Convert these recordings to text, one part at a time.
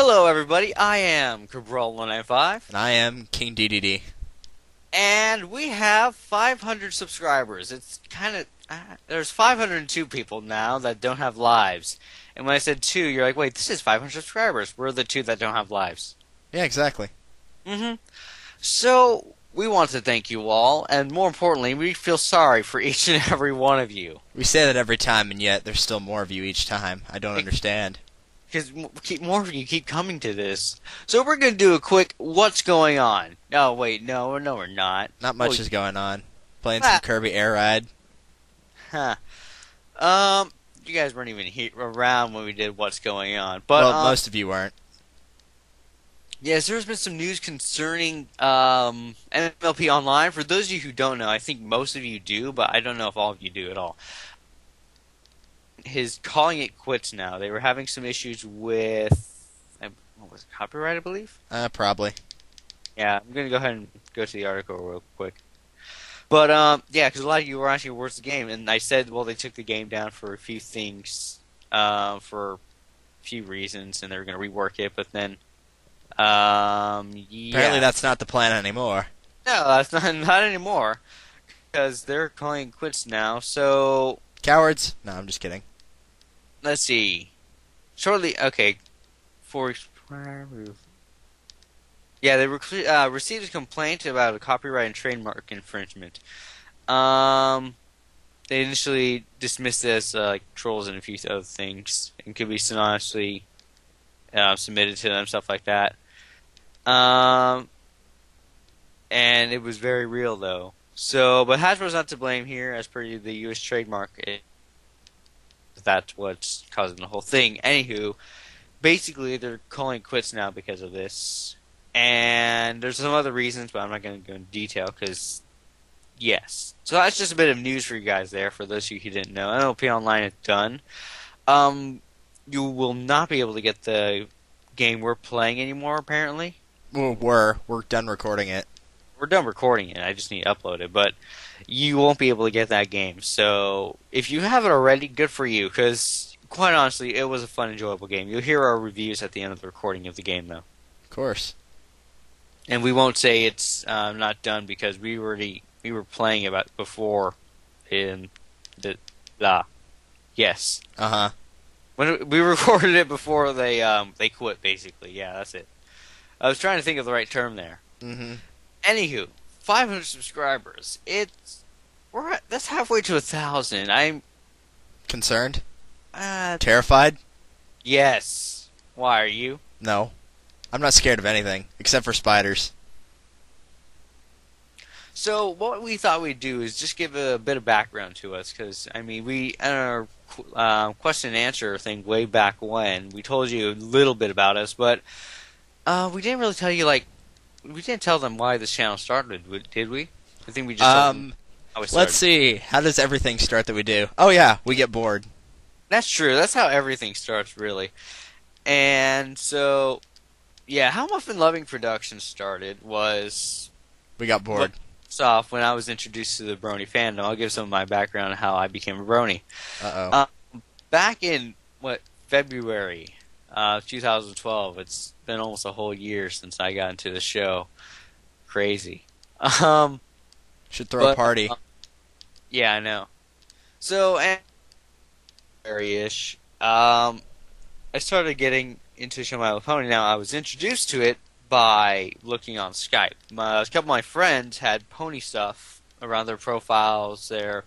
Hello, everybody. I am Cabral195, And I am King DDD. and we have 500 subscribers. It's kind of there's 502 people now that don't have lives. And when I said two, you're like, wait, this is 500 subscribers. We're the two that don't have lives. Yeah, exactly. hmm So we want to thank you all, and more importantly, we feel sorry for each and every one of you. We say that every time, and yet there's still more of you each time. I don't understand. Because more of you keep coming to this. So we're going to do a quick what's going on. No, wait, no, we're not. Not Well, much is going on. Playing some Kirby Air Ride. Huh. You guys weren't even around when we did what's going on. But Well, most of you weren't. yes, there's been some news concerning MLP Online. For those of you who don't know, I think most of you do, but I don't know if all of you do at all. His calling it quits now. They were having some issues with what was it, copyright, I believe. Probably. Yeah, I'm gonna go ahead and go to the article real quick. But yeah, because a lot of you were asking where's the game, and I said, well, they took the game down for a few things, for a few reasons, and they were gonna rework it. But then, yeah, Apparently that's not the plan anymore. no, that's not anymore, because they're calling it quits now. So Cowards? No, I'm just kidding. let's see. Shortly, okay, for yeah, they received a complaint about a copyright and trademark infringement. Um, they initially dismissed it as like trolls and a few other things, and could be synonymously submitted to them, stuff like that. Um, and it was very real though. So, but Hasbro's not to blame here, as per the U.S. trademark. That's what's causing the whole thing. Anywho, basically they're calling it quits now because of this. And there's some other reasons, but I'm not going to go into detail because, yes. So that's just a bit of news for you guys there, for those of you who didn't know. NLP Online is done. You will not be able to get the game we're playing anymore, apparently. We're done recording it. We're done recording it. I just need to upload it. But you won't be able to get that game. So if you have it already, good for you, because quite honestly, it was a fun, enjoyable game. You'll hear our reviews at the end of the recording of the game, though. Of course. And we won't say it's not done because we were playing about before in the Glah. Yes, Uh-huh. when we recorded it before they quit. Basically, yeah, that's it. I was trying to think of the right term there. Mm-hmm. Anywho, 500 subscribers. That's halfway to 1,000. I'm Concerned? uh Terrified? yes. Why are you? No. I'm not scared of anything, except for spiders. So what we thought we'd do is just give a bit of background to us, because I mean, we in our question and answer thing way back when we told you a little bit about us, but we didn't really tell you we didn't tell them why this channel started, did we? I think we just told them how it started. Let's see. How does everything start that we do? Oh yeah, we get bored. That's true. That's how everything starts, really. And so, yeah, how Muffin Loving Productions started was We got bored. off when I was introduced to the Brony fandom. I'll give some of my background on how I became a Brony. Uh-oh. Back in February 2012. It's been almost a whole year since I got into the show. Crazy. Should throw a party. Yeah, I know. So, and ish. I started getting into Show My Little Pony. Now, I was introduced to it by looking on Skype. A couple of my friends had pony stuff around their profiles, their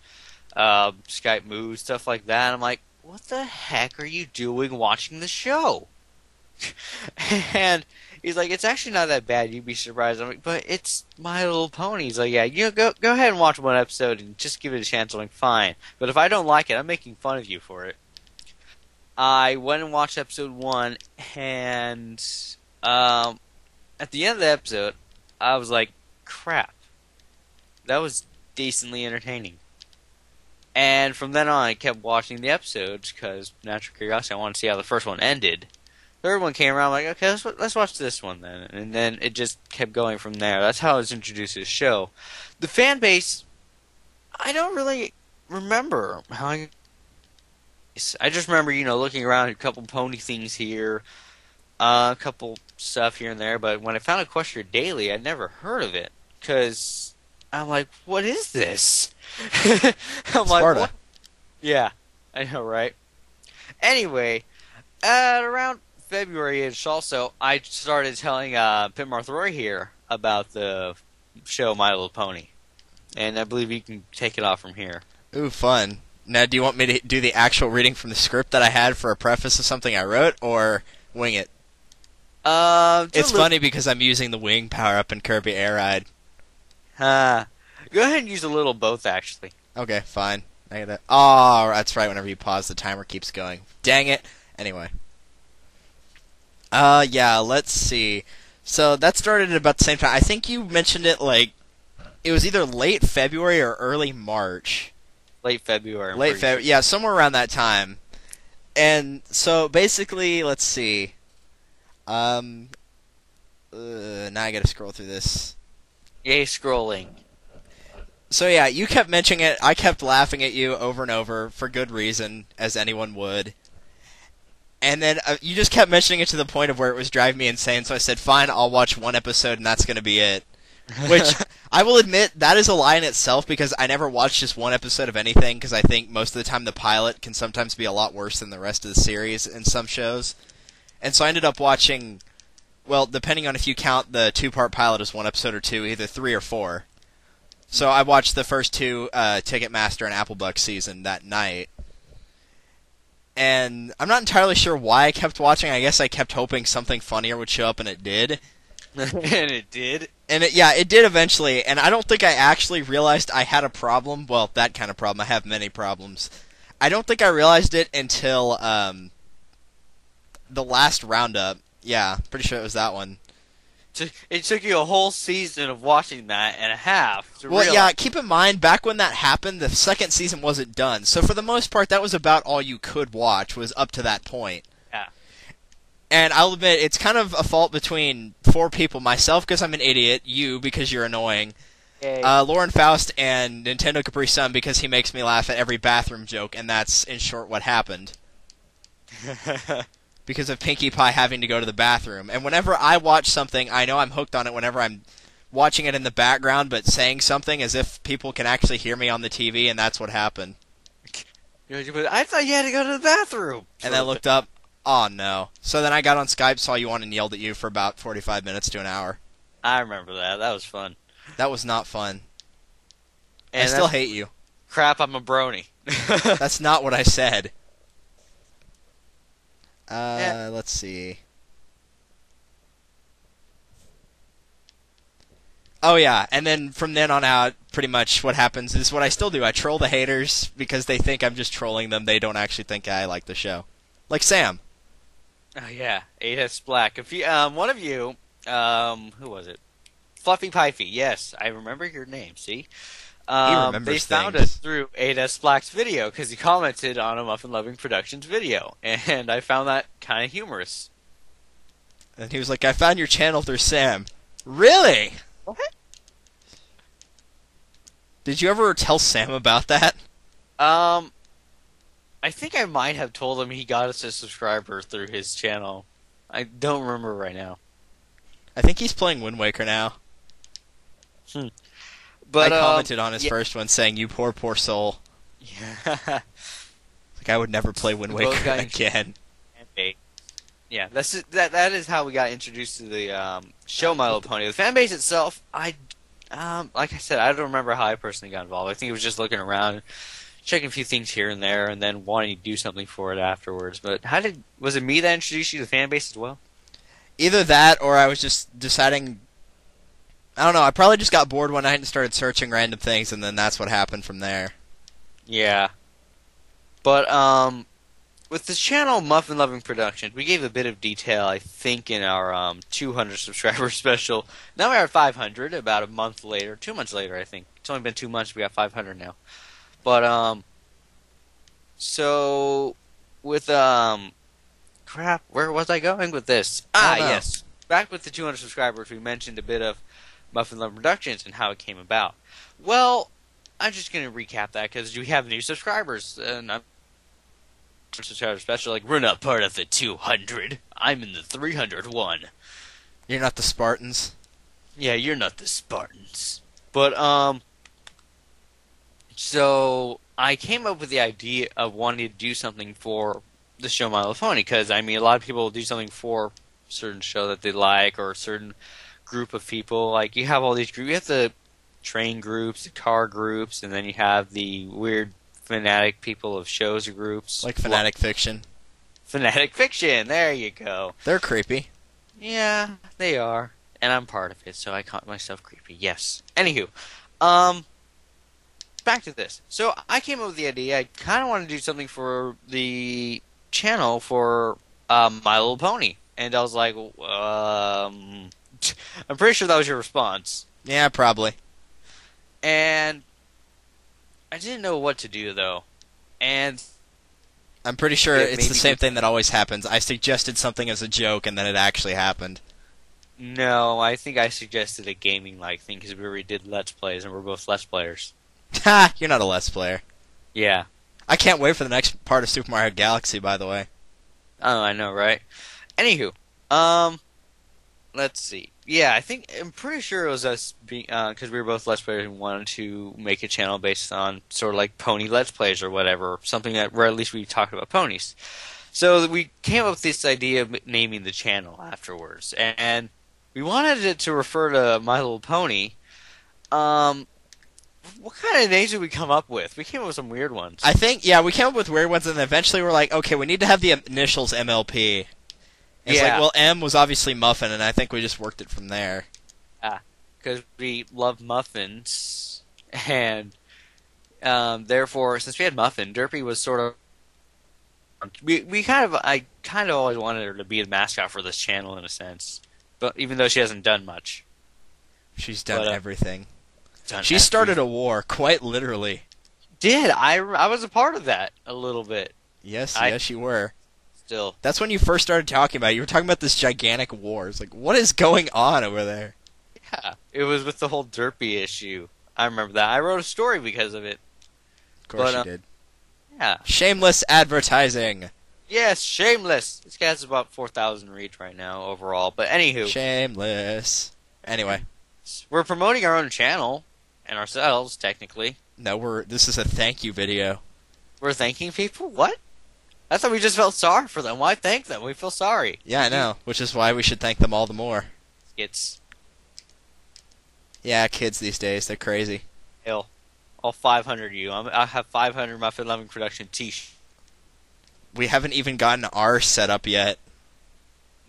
Skype moves, stuff like that. I'm like, what the heck are you doing watching the show? And he's like, it's actually not that bad. You'd be surprised. I'm like, but it's My Little Pony. He's like, yeah, go ahead and watch one episode and just give it a chance. I'm like, fine. But if I don't like it, I'm making fun of you for it. I went and watched episode 1, and at the end of the episode, I was like, crap. That was decently entertaining. And from then on, I kept watching the episodes, because natural curiosity, I wanted to see how the first one ended. Third one came around, I'm like, okay, let's watch this one then. And then it just kept going from there. That's how I was introduced to the show. The fan base, I don't really remember I just remember, looking around at a couple pony things here. A couple stuff here and there, but when I found Equestria Daily, I'd never heard of it because I'm like, what is this? I'm like, Sparta. what? Yeah, I know, right? Anyway, at around February-ish, also, I started telling Pim Marthroy here about the show My Little Pony, and I believe you can take it off from here. Ooh, fun. Now, do you want me to do the actual reading from the script that I had for a preface of something I wrote, or wing it? It's funny because I'm using the wing power-up in Kirby Air Ride. Go ahead and use a little both, actually. Okay, fine. I gotta... Oh, that's right. Whenever you pause, the timer keeps going. Dang it. Anyway. Yeah, let's see. So that started at about the same time. I think you mentioned it like it was either late February or early March. Late February. Late February, yeah, somewhere around that time. And so basically, let's see. Now I gotta scroll through this. Yay, scrolling. So yeah, you kept mentioning it. I kept laughing at you over and over for good reason, as anyone would. And then you just kept mentioning it to the point of where it was driving me insane. So I said, "Fine, I'll watch one episode, and that's gonna be it." Which I will admit that is a lie in itself because I never watched just one episode of anything because I think most of the time the pilot can sometimes be a lot worse than the rest of the series in some shows. And so I ended up watching, well, depending on if you count the two-part pilot as one episode or two, either 3 or 4. So I watched the first 2 Ticketmaster and Applebuck season that night. And I'm not entirely sure why I kept watching. I guess I kept hoping something funnier would show up, and it did. And it did? And it did eventually, and I don't think I actually realized I had a problem. Well, that kind of problem. I have many problems. I don't think I realized it until the last roundup. Yeah, pretty sure it was that one. It took you a whole season of watching that and a half to Well, realize. yeah, keep in mind, back when that happened, the second season wasn't done. So for the most part, that was about all you could watch, was up to that point. Yeah. And I'll admit, it's kind of a fault between 4 people. Myself, because I'm an idiot. You, because you're annoying. Yay. Lauren Faust, and Nintendo Capri Sun, because he makes me laugh at every bathroom joke, and that's, in short, what happened. Because of Pinkie Pie having to go to the bathroom. And whenever I watch something, I know I'm hooked on it whenever I'm watching it in the background, but saying something as if people can actually hear me on the TV, and that's what happened. I thought you had to go to the bathroom. And I looked up, oh no. So then I got on Skype, saw you on, and yelled at you for about 45 minutes to an hour. I remember that. That was fun. That was not fun. And I still hate you. Crap, I'm a brony. That's not what I said. Yeah. Let's see. Oh yeah, and then from then on out, pretty much what happens is what I still do. I troll the haters because they think I'm just trolling them. They don't actually think I like the show. Like Sam. Oh yeah, AS Black. If you, one of you, who was it? Fluffy Pifey. Yes, I remember your name. See, He remembers they found things. us through AS Black's video because he commented on a Muffin Loving Productions video, and I found that kind of humorous. And he was like, I found your channel through Sam. Really? What? Did you ever tell Sam about that? I think I might have told him he got us a subscriber through his channel. I don't remember right now. I think he's playing Wind Waker now. But I commented on his yeah. first one saying, you poor, poor soul. Yeah. Like, I would never play Wind We both Waker got again. Yeah, that is how we got introduced to the show My Little Pony. The fan base itself, like I said, I don't remember how I personally got involved. I think it was just looking around, checking a few things here and there, and then wanting to do something for it afterwards. But was it me that introduced you to the fan base as well? Either that, or I was just deciding... I don't know, I probably just got bored one night and started searching random things, and then that's what happened from there. Yeah. But, with this channel, Muffin Loving Productions, we gave a bit of detail, I think, in our 200 subscriber special. Now we're at 500, about a month later. 2 months later, I think. It's only been 2 months, we got 500 now. But, so, with, crap, where was I going with this? Yes. Back with the 200 subscribers, we mentioned a bit of Muffin Loving Productions and how it came about. Well, I'm just going to recap that because we have new subscribers, and subscriber special, like, we're not part of the 200. I'm in the 301. You're not the Spartans. Yeah, you're not the Spartans. But, so I came up with the idea of wanting to do something for the show My Little Pony, because, I mean, a lot of people will do something for a certain show that they like, or a certain group of people. Like, you have all these groups. You have the train groups, the car groups, and then you have the weird fanatic people of shows or groups. Like Fanatic Fiction. Fanatic Fiction, there you go. They're creepy. Yeah, they are. And I'm part of it, so I call myself creepy. Yes. Anywho, back to this. So I came up with the idea. I kind of want to do something for the channel for My Little Pony, and I was like, I'm pretty sure that was your response. Yeah, probably. And I didn't know what to do though, and I'm pretty sure it it's made the me same get- thing that always happens. I suggested something as a joke, and then it actually happened. no, I think I suggested a gaming-like thing because we already did Let's Plays, and we're both Let's Players. Ha! You're not a Let's Player. Yeah. I can't wait for the next part of Super Mario Galaxy, by the way. Oh, I know, right? Anywho, let's see. Yeah, I'm pretty sure it was us being, because we were both Let's Players and wanted to make a channel based on sort of like pony Let's Plays or whatever, something that where at least we talked about ponies. So we came up with this idea of naming the channel afterwards, and we wanted it to refer to My Little Pony. What kind of names did we come up with? We came up with some weird ones. I think, yeah, we came up with weird ones, and eventually we're like, okay, we need to have the initials MLP. And it's Yeah. like, well, M was obviously Muffin, and I think we just worked it from there. Because we love muffins, and therefore, since we had Muffin, Derpy was sort of I kind of always wanted her to be the mascot for this channel in a sense, but even though she hasn't done much, She's done But, everything. done She started a war, quite literally. I was a part of that a little bit. Yes, I- yes, you were. Still, That's when you first started talking about it. You were talking about this gigantic war. It's like, what is going on over there? yeah, it was with the whole Derpy issue. I remember that. I wrote a story because of it. Of course But, you did. Yeah. Shameless advertising. Yes, shameless. This guy has about 4,000 reach right now overall. But anywho, Shameless. Anyway, we're promoting our own channel and ourselves technically. no, this is a thank you video. We're thanking people? What? I thought we just felt sorry for them. Why thank them? We feel sorry. Yeah, I know, which is why we should thank them all the more. It's Yeah, kids these days, they're crazy. hell. All 500 of you. I have 500 Muffin Loving Production t-shirts. We haven't even gotten ours set up yet.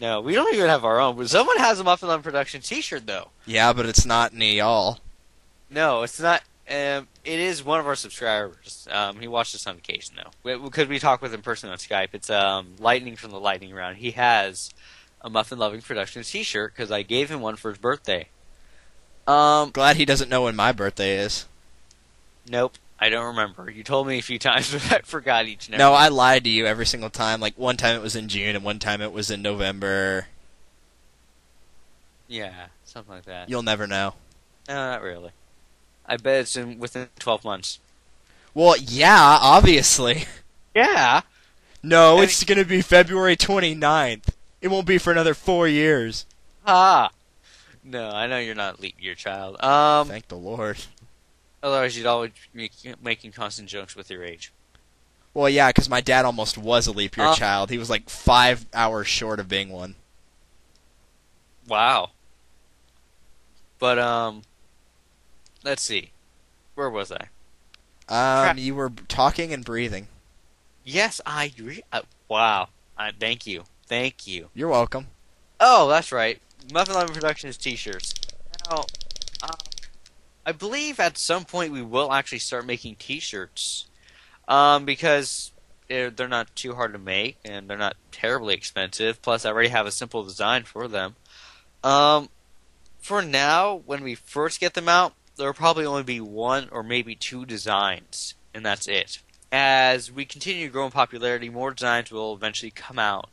No, we don't even have our own. But someone has a Muffin Loving Production t-shirt, though. Yeah, but it's not any y'all. No, it's not. It is one of our subscribers. He watched us on occasion, though. Because we talk with him personally on Skype. It's Lightning from the Lightning Round. He has a Muffin Loving Productions t-shirt because I gave him one for his birthday. Glad he doesn't know when my birthday is. Nope, I don't remember. You told me a few times, but I forgot each and every No, I lied to you every single time. Like, one time it was in June, and one time it was in November. Yeah, something like that. You'll never know. No, not really. I bet it's within 12 months. Well, yeah, obviously. Yeah. No, I it's gonna be February 29th. It won't be for another 4 years. Ah. No, I know you're not a leap year child. Thank the Lord. Otherwise you'd always be making constant jokes with your age. Well, yeah, because my dad almost was a leap year child. He was like 5 hours short of being one. Wow. But let's see. Where was I? Crap. You were talking and breathing. Yes, wow. Thank you. Thank you. You're welcome. Oh, that's right. Muffin Loving Productions t-shirts. Now, I believe at some point we will actually start making t-shirts. Because they're not too hard to make and they're not terribly expensive. Plus, I already have a simple design for them. For now, when we first get them out, there will probably only be one or maybe two designs, and that's it. As we continue to grow in popularity, more designs will eventually come out,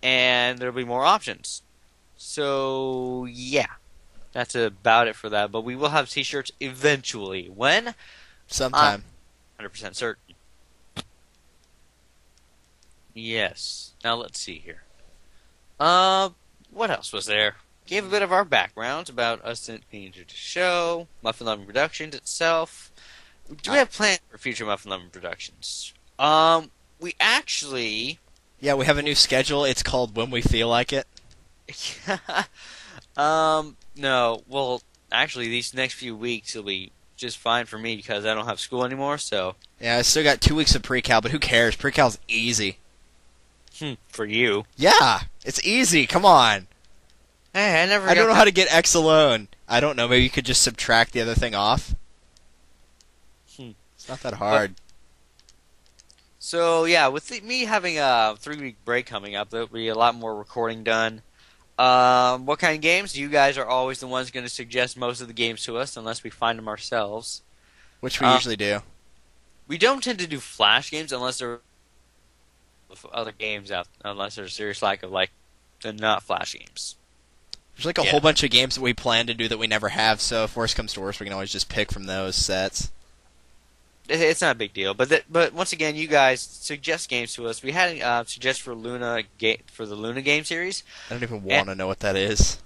and there will be more options. So, yeah, that's about it for that. But we will have t-shirts eventually. When? Sometime. 100% certain. Yes. Now let's see here. Uh, what else was there? Gave a bit of our background about us being into the show, Muffin Loving Productions itself. Do we Uh, have plans for future Muffin Loving Productions? We actually, yeah, we have a new schedule. It's called When We Feel Like It. no. Well, actually, these next few weeks will be just fine for me because I don't have school anymore. So, Yeah, I still got 2 weeks of pre-cal, but who cares? Pre-cal's easy. for you, Yeah, it's easy. Come on. hey, I never I don't got know that. how to get X alone. I don't know. Maybe you could just subtract the other thing off. Hmm. It's not that hard. So yeah, with me having a 3 week break coming up, there'll be a lot more recording done. What kind of games? You guys are always the ones going to suggest most of the games to us, unless we find them ourselves. Which we Uh, usually do. we don't tend to do flash games unless there are other games out, unless there's serious lack of the not flash games. There's like a Yeah. whole bunch of games that we plan to do that we never have, so if worse comes to worse, we can always just pick from those sets. It's not a big deal, but once again, you guys suggest games to us. We had suggest for for the Luna game series. I don't even And want to know what that is.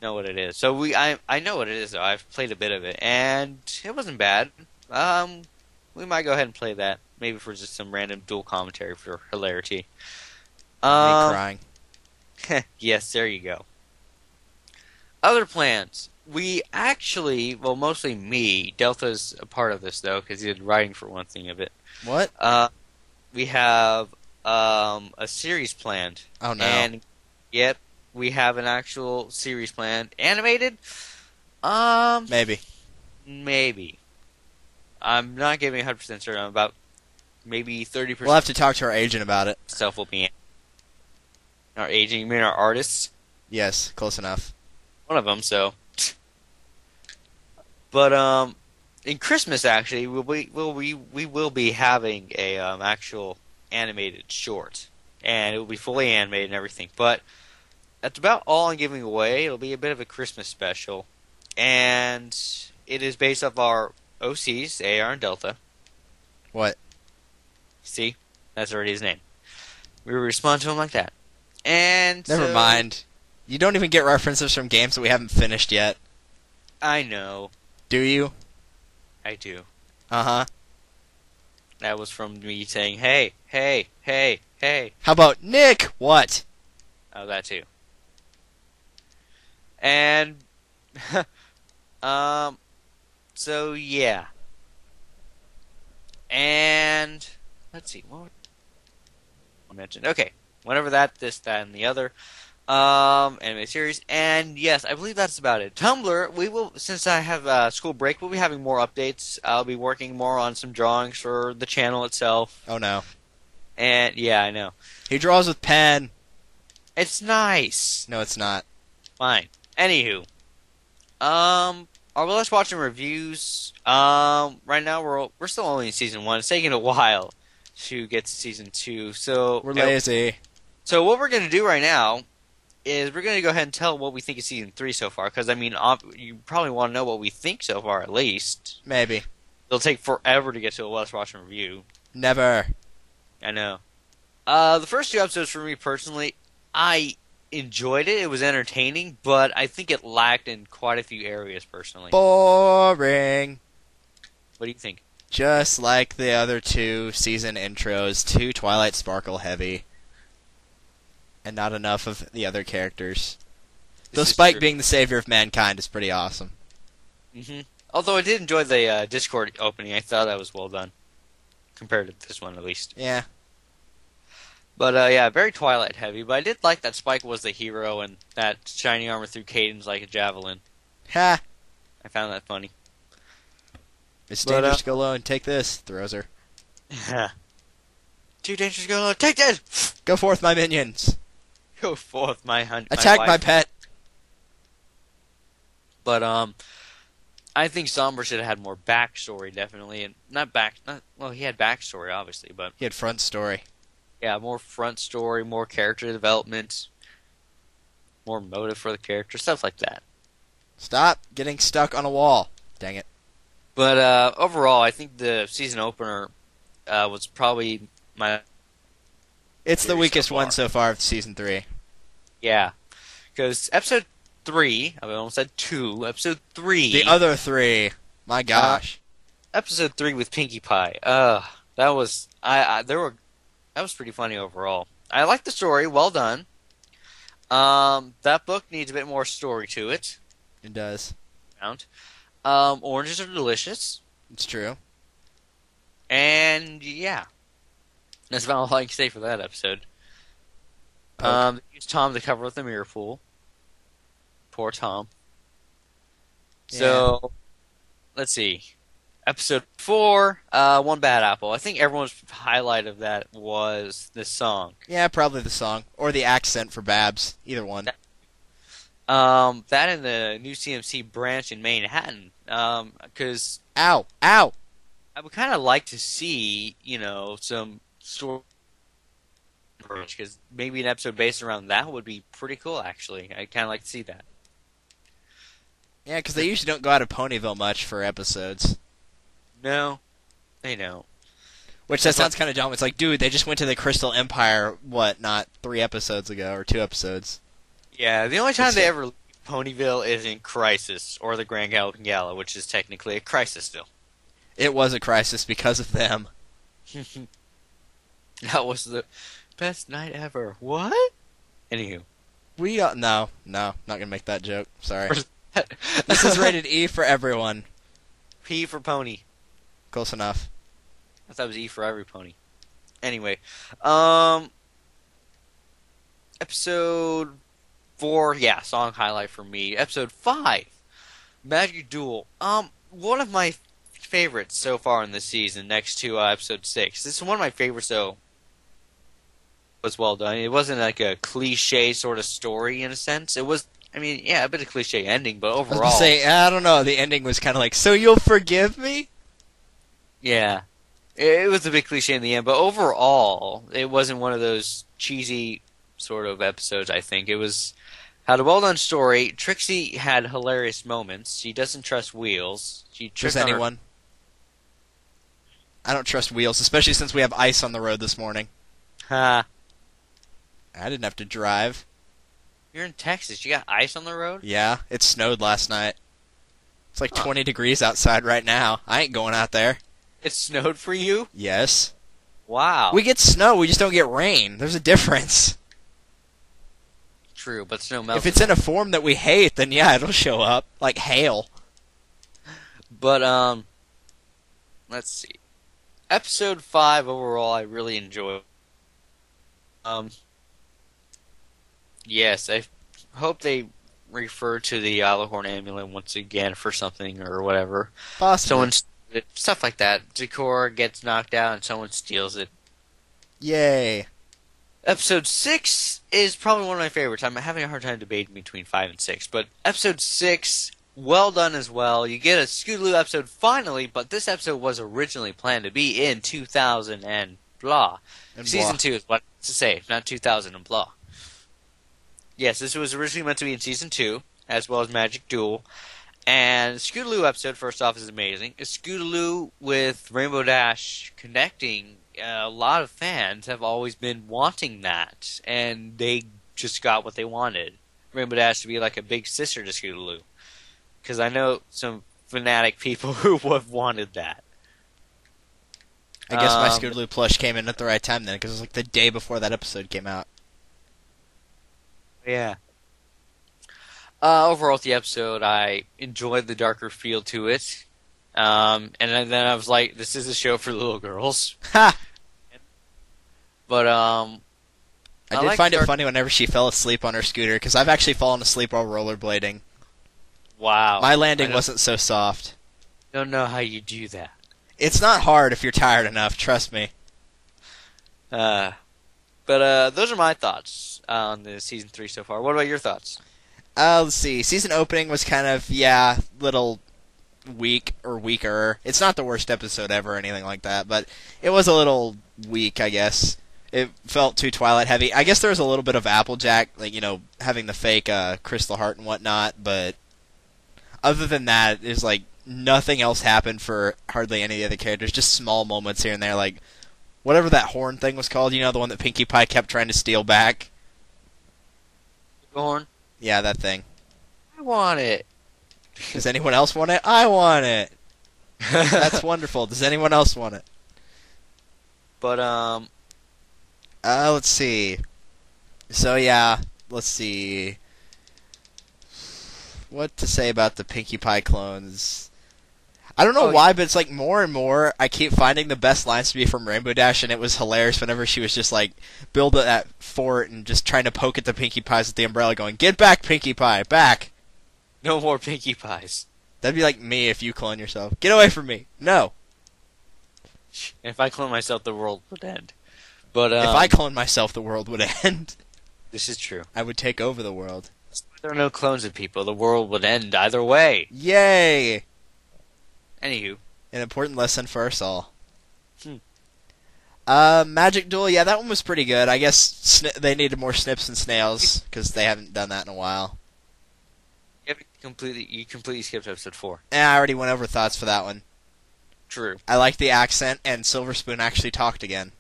know what it is. So I know what it is though. I've played a bit of it, and it wasn't bad. We might go ahead and play that, maybe for just some random dual commentary for hilarity. Me Um, crying. yes, there you go. Other plans. We actually, well, mostly me. Delta's a part of this though, because he did writing for one thing of it. What? We have a series planned, Oh no. and yep, we have an actual series planned, animated. Um, Maybe. maybe. I'm not giving 100% certain. I'm about maybe 30% We'll have to talk to our agent about it. stuff will be our agent. You mean our artists? Yes, close enough. One of them. So, but in Christmas actually, we will be having a actual animated short, and it will be fully animated and everything. But that's about all I'm giving away. It'll be a bit of a Christmas special, and it is based off our OCs, AR and Delta. What? See, that's already his name. We respond to him like that. And Never so- mind. You don't even get references from games that we haven't finished yet. I know, Do you? I do. Uh-huh. That was from me saying, "Hey, hey, hey, hey." How about Nick? What? Oh, that too. And so yeah. And let's see, what I mentioned. Okay, whenever this, that, and the other. Anime series, and yes, I believe that's about it. Tumblr, we will, since I have school break, we'll be having more updates. I'll be working more on some drawings for the channel itself, Oh no. and yeah, I know. He draws with pen. It's nice. No, it's not. Fine. Anywho, our Let's Watching reviews, right now we're still only in season 1. It's taking a while to get to season 2, so We're lazy. So what we're gonna do right now is we're going to go ahead and tell what we think of season 3 so far, because, I mean, you probably want to know what we think so far, at least. Maybe. It'll take forever to get to a Let's Watch and review. Never. I know. The first 2 episodes, for me personally, I enjoyed it. It was entertaining, but I think it lacked in quite a few areas, personally. Boring. What do you think? Just like the other 2 season intros, too Twilight Sparkle heavy. And not enough of the other characters. Though This is Spike true. being the savior of mankind is pretty awesome. Although I did enjoy the Discord opening. I thought that was well done. Compared to this one, at least. Yeah. But, yeah, very Twilight heavy. But I did like that Spike was the hero and that shining armor through Cadence like a javelin. Ha! I found that funny. It's But, dangerous to go low and take this. Throws her. Too dangerous to go low. Take this! Go forth, my minions. Go forth, my hunt. Attack my wife. pet. But, I think Somber should have had more backstory, definitely. And well, he had backstory, obviously, but He had front story. yeah, more front story, more character development, more motive for the character, stuff like that. Stop getting stuck on a wall. Dang it. But, overall, I think the season opener, was probably my It's the series so weakest one far. so far of season 3. Yeah, because episode 3, I almost said 2. Episode The 3, other 3, my uh, gosh. episode 3 with Pinkie Pie. That was that was pretty funny overall. I like the story. Well done. That book needs a bit more story to it. It does. Found. Oranges are delicious, It's true. and yeah, that's about all I can say for that episode. Poke. They used Tom to cover with the mirror pool. Poor Tom. Yeah. So let's see. Episode 4, One Bad Apple. I think everyone's highlight of that was this song. Yeah, probably the song. Or the accent for Babs. Either one. That and the new CMC branch in Manhattan. Because Ow! Ow! I would kind of like to see, some story. Because maybe an episode based around that would be pretty cool, actually. I'd kind of like to see that. Yeah, because they usually don't go out of Ponyville much for episodes. No, they don't. Which that sounds kind of dumb. It's like, dude, they just went to the Crystal Empire, not 3 episodes ago, or 2 episodes. Yeah, the only time they ever leave Ponyville is in Crisis, or the Grand Galloping Gala, which is technically a crisis still. It was a crisis because of them. That was the best night ever. What? Anywho. No, not gonna make that joke. Sorry. This is rated E for everyone. P for pony. Close enough. I thought it was E for every pony. Anyway, episode 4, yeah, song highlight for me. Episode 5, Magic Duel. One of my favorites so far in this season, next to episode 6. This is one of my favorites, though. Was well done. It wasn't like a cliche sort of story in a sense. It was, a bit of cliche ending, but I was overall, gonna say, I don't know. The ending was kind of like, so you'll forgive me? yeah, it was a bit cliche in the end. But overall, it wasn't one of those cheesy sort of episodes. I think it had a well done story. Trixie had hilarious moments. She doesn't trust Wheels. She Does tripped on her. anyone? I don't trust Wheels, especially since we have ice on the road this morning. Ha! I didn't have to drive. You're in Texas. You got ice on the road. Yeah, it snowed last night. It's like Huh. 20 degrees outside right now. I ain't going out there. It snowed for you. Yes. Wow. We get snow, we just don't get rain. There's a difference. True, but snow melts. If it's in a form that we hate, then yeah, it'll show up. Like hail. But let's see. Episode 5 overall, I really enjoyed. Yes, I hope they refer to the Alahorn amulet once again for something or whatever. Possibly. Stuff like that. Decor gets knocked out and someone steals it. Yay. Episode 6 is probably one of my favorites. I'm having a hard time debating between 5 and 6, but episode 6, well done as well. You get a Scootaloo episode finally, but this episode was originally planned to be in 2000 and blah. And Season blah. 2 is what to say, not 2000 and blah. Yes, this was originally meant to be in Season 2, as well as Magic Duel. And Scootaloo episode, first off, is amazing. Scootaloo with Rainbow Dash connecting, a lot of fans have always been wanting that, and they just got what they wanted. Rainbow Dash to be like a big sister to Scootaloo. Because I know some fanatic people who have wanted that. I guess my Scootaloo plush came in at the right time then, because it was like the day before that episode came out. Yeah. Overall, with the episode, I enjoyed the darker feel to it. And then I was like, this is a show for little girls. Ha! But, I did like find it dark- funny whenever she fell asleep on her scooter, because I've actually fallen asleep while rollerblading. Wow. My landing I don't- wasn't so soft. Don't know how you do that. It's not hard if you're tired enough, trust me. But those are my thoughts on the season 3 so far. What about your thoughts? Let's see. Season opening was kind of, little weak or weaker. It's not the worst episode ever or anything like that, but it was a little weak, I guess. It felt too Twilight heavy. I guess there was a little bit of Applejack, like, having the fake Crystal Heart and whatnot, but other than that, it's like nothing else happened for hardly any of the other characters. Just small moments here and there, like Whatever that horn thing was called, the one that Pinkie Pie kept trying to steal back. Horn. Yeah, that thing. I want it. Does anyone else want it? I want it. That's wonderful. Does anyone else want it? But let's see. So yeah, let's see. What to say about the Pinkie Pie clones? I don't know why, but it's like more and more I keep finding the best lines to be from Rainbow Dash, and it was hilarious whenever she was just like build that fort and just trying to poke at the Pinkie Pies with the umbrella going, "Get back, Pinkie Pie, back!" No more Pinkie Pies. That'd be like me if you clone yourself. Get away from me. No. If I clone myself, the world would end. But if I clone myself, the world would end. This is true. I would take over the world. If there are no clones of people, the world would end either way. Yay! Anywho. An important lesson for us all. Hmm. Magic Duel, yeah, that one was pretty good. I guess they needed more snips and snails, because they haven't done that in a while. You completely skipped episode 4. I already went over thoughts for that one. True. I liked the accent, and Silver Spoon actually talked again.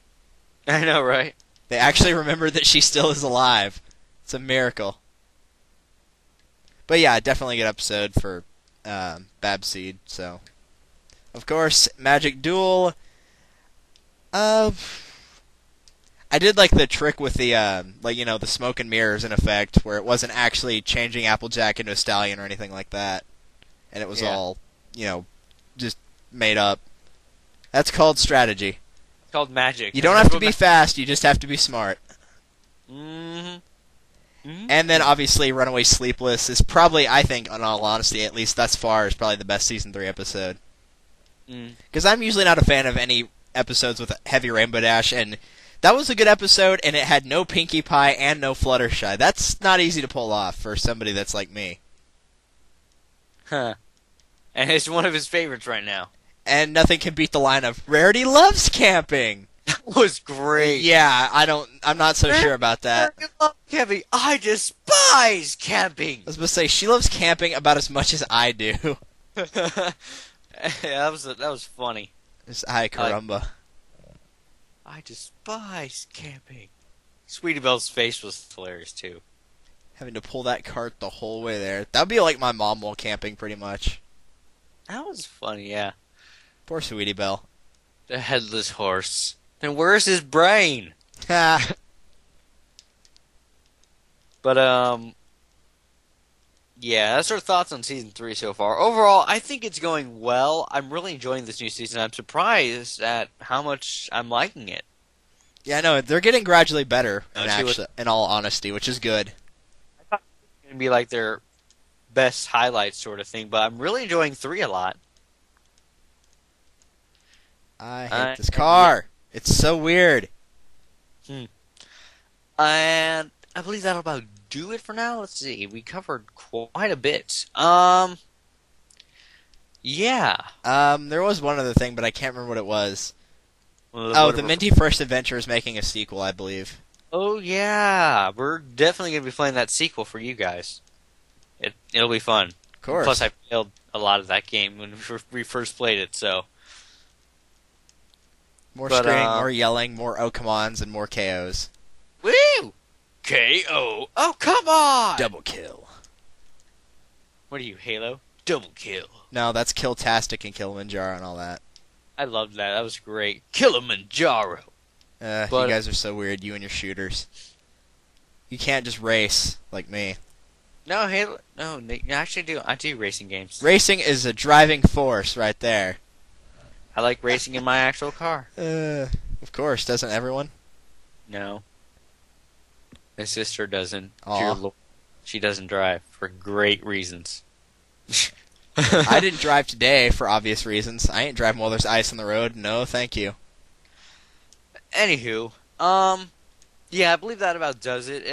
I know, right? They actually remembered that she still is alive. It's a miracle. But yeah, definitely a good episode for Babseed, so... Of course, Magic Duel. I did like the trick with the the smoke and mirrors in effect, where it wasn't actually changing Applejack into a stallion or anything like that, and it was all just made up. That's called strategy. It's called magic. You don't have to be fast; you just have to be smart. Mm-hmm. Mm-hmm. And then obviously, Runaway Sleepless is probably, I think, in all honesty, at least thus far, is probably the best season 3 episode. Because I'm usually not a fan of any episodes with heavy Rainbow Dash, and that was a good episode, and it had no Pinkie Pie and no Fluttershy. That's not easy to pull off for somebody that's like me. Huh. And it's one of his favorites right now. And nothing can beat the line of Rarity loves camping. That was great. Yeah, I'm not so sure about that. Rarity loves camping. I despise camping. I was supposed to say she loves camping about as much as I do. Yeah, that was funny. Just ay caramba. I despise camping. Sweetie Belle's face was hilarious too. Having to pull that cart the whole way there. That'd be like my mom while camping, pretty much. That was funny, yeah. Poor Sweetie Belle. The headless horse. Then where's his brain? Ha. But yeah, that's our thoughts on season 3 so far. Overall, I think it's going well. I'm really enjoying this new season. I'm surprised at how much I'm liking it. Yeah, no, they're getting gradually better, in all honesty, which is good. I thought it was going to be like their best highlights sort of thing, but I'm really enjoying 3 a lot. I hate this car. It's so weird. And I believe that'll about do it for now. Let's see. We covered quite a bit. Yeah. There was one other thing, but I can't remember what it was. Well, the Minty First Adventure is making a sequel, I believe. Oh, yeah. We're definitely going to be playing that sequel for you guys. It'll be fun. Of course. Plus, I failed a lot of that game when we first played it, so... More screaming, more yelling, more oh-come-ons, and more KOs. Woo! KO! Oh, come on! Double kill. What are you, Halo? Double kill. No, that's Killtastic and Kilimanjaro and all that. I loved that. That was great. Kilimanjaro! You guys are so weird, you and your shooters. You can't just race, like me. No, Halo... No, you actually do. I do racing games. Racing is a driving force right there. I like racing in my actual car. Of course, doesn't everyone? No. My sister doesn't. Aw. She doesn't drive for great reasons. I didn't drive today for obvious reasons. I ain't driving while there's ice on the road. No, thank you. Anywho, yeah, I believe that about does it.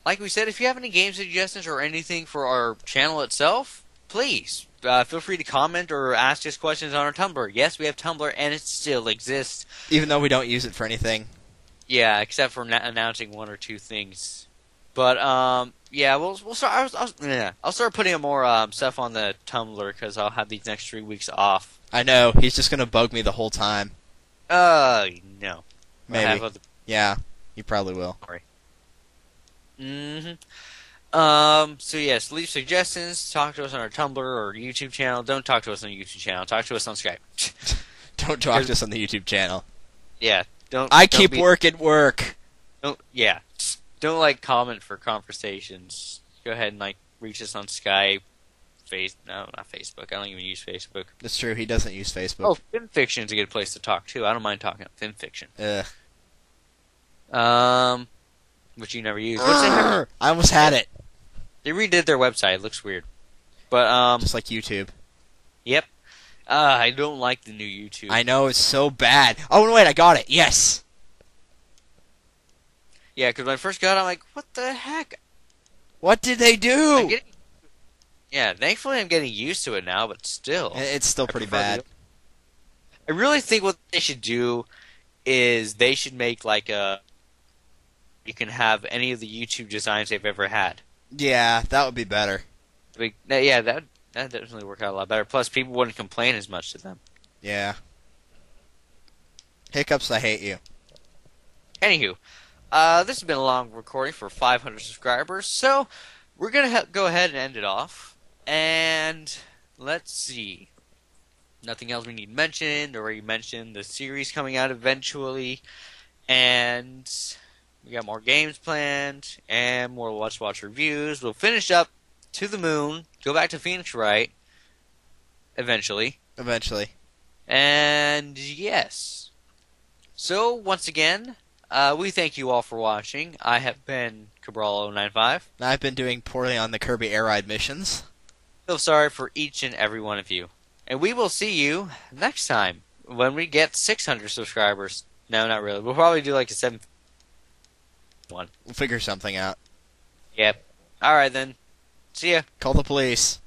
Like we said, if you have any game suggestions or anything for our channel itself, please feel free to comment or ask us questions on our Tumblr. Yes, we have Tumblr, and it still exists. Even though we don't use it for anything. Yeah, except for announcing one or two things. But yeah, we'll start. I'll start putting more stuff on the Tumblr because I'll have these next 3 weeks off. I know he's just gonna bug me the whole time. No. or half Maybe. of the Yeah, you probably will. story. hmm So yes, leave suggestions. Talk to us on our Tumblr or YouTube channel. Don't talk to us on the YouTube channel. Talk to us on Skype. Don't talk to us on the YouTube channel. Yeah, I don't keep be work at work. don't yeah. Don't like comment for conversations. Go ahead and like reach us on Skype, no, not Facebook. I don't even use Facebook. That's true. He doesn't use Facebook. Oh, FinFiction is a good place to talk too. I don't mind talking about FinFiction. Ugh. Which you never use. Which I almost had it. they redid their website. It looks weird. But Just like YouTube. yep. I don't like the new YouTube. I know, it's so bad. Oh, no, wait, I got it. Yes. Yeah, because when I first got it, I'm like, what the heck? What did they I'm do? getting, yeah, thankfully I'm getting used to it now, but still. It's still pretty prefer bad. I really think what they should do is they should make like a... You can have any of the YouTube designs they've ever had. Yeah, that would be better. Yeah, that definitely work out a lot better. Plus, people wouldn't complain as much to them. Yeah. Hiccups, I hate you. Anywho, this has been a long recording for 500 subscribers, so we're gonna go ahead and end it off. And let's see. Nothing else we need mentioned. Already mentioned the series coming out eventually, and we got more games planned and more Watch reviews. We'll finish up To the Moon, go back to Phoenix Wright eventually. Eventually. And yes. So, once again, we thank you all for watching. I have been Cabral095. I've been doing poorly on the Kirby Air Ride missions. Feel sorry for each and every one of you. And we will see you next time when we get 600 subscribers. No, not really. We'll probably do like a 7 one. We'll figure something out. Yep. Alright then. See ya. Call the police.